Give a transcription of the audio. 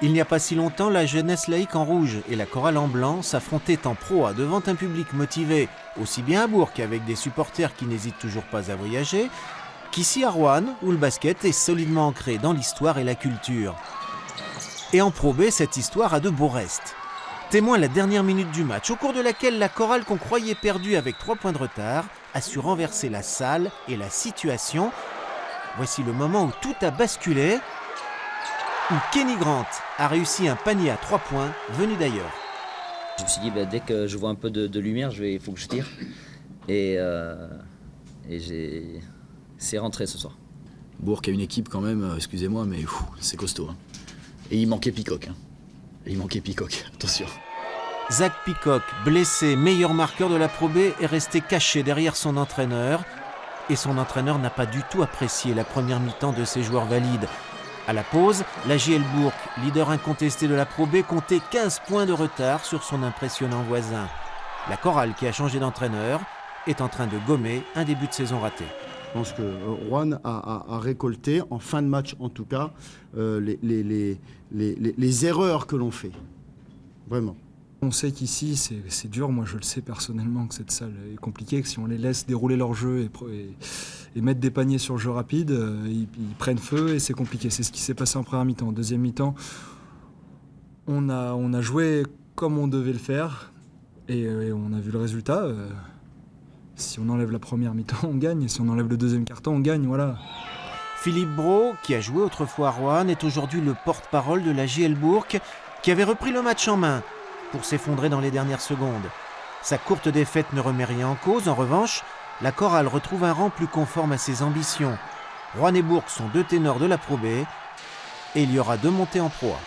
Il n'y a pas si longtemps, la jeunesse laïque en rouge et la chorale en blanc s'affrontaient en Pro A devant un public motivé, aussi bien à Bourg qu'avec des supporters qui n'hésitent toujours pas à voyager, qu'ici à Roanne, où le basket est solidement ancré dans l'histoire et la culture. Et en Pro B, cette histoire a de beaux restes. Témoin la dernière minute du match, au cours de laquelle la chorale qu'on croyait perdue avec 3 points de retard a su renverser la salle et la situation. Voici le moment où tout a basculé, où Kenny Grant a réussi un panier à 3 points venu d'ailleurs. Je me suis dit, dès que je vois un peu de lumière, il faut que je tire. Et c'est rentré ce soir. Bourg a une équipe quand même, excusez-moi, mais c'est costaud. Hein. Et il manquait Peacock. Attention. Zach Peacock, blessé, meilleur marqueur de la Pro B, est resté caché derrière son entraîneur. Et son entraîneur n'a pas du tout apprécié la première mi-temps de ses joueurs valides. À la pause, la JL Bourg, leader incontesté de la Pro B, comptait 15 points de retard sur son impressionnant voisin. La chorale, qui a changé d'entraîneur, est en train de gommer un début de saison raté. Je pense que Roanne a récolté, en fin de match en tout cas, les erreurs que l'on fait. Vraiment. On sait qu'ici, c'est dur. Moi, je le sais personnellement que cette salle est compliquée, que si on les laisse dérouler leur jeu et mettre des paniers sur le jeu rapide, ils prennent feu et c'est compliqué. C'est ce qui s'est passé en première mi-temps. En deuxième mi-temps, on a joué comme on devait le faire et on a vu le résultat. Si on enlève la première mi-temps, on gagne. Et si on enlève le deuxième quart-temps, on gagne. Voilà. Philippe Brault, qui a joué autrefois à Roanne, est aujourd'hui le porte-parole de la JL Bourg, qui avait repris le match en main pour s'effondrer dans les dernières secondes. Sa courte défaite ne remet rien en cause. En revanche, la chorale retrouve un rang plus conforme à ses ambitions. Roanne et Bourg sont 2 ténors de la Pro B et il y aura 2 montées en Pro A.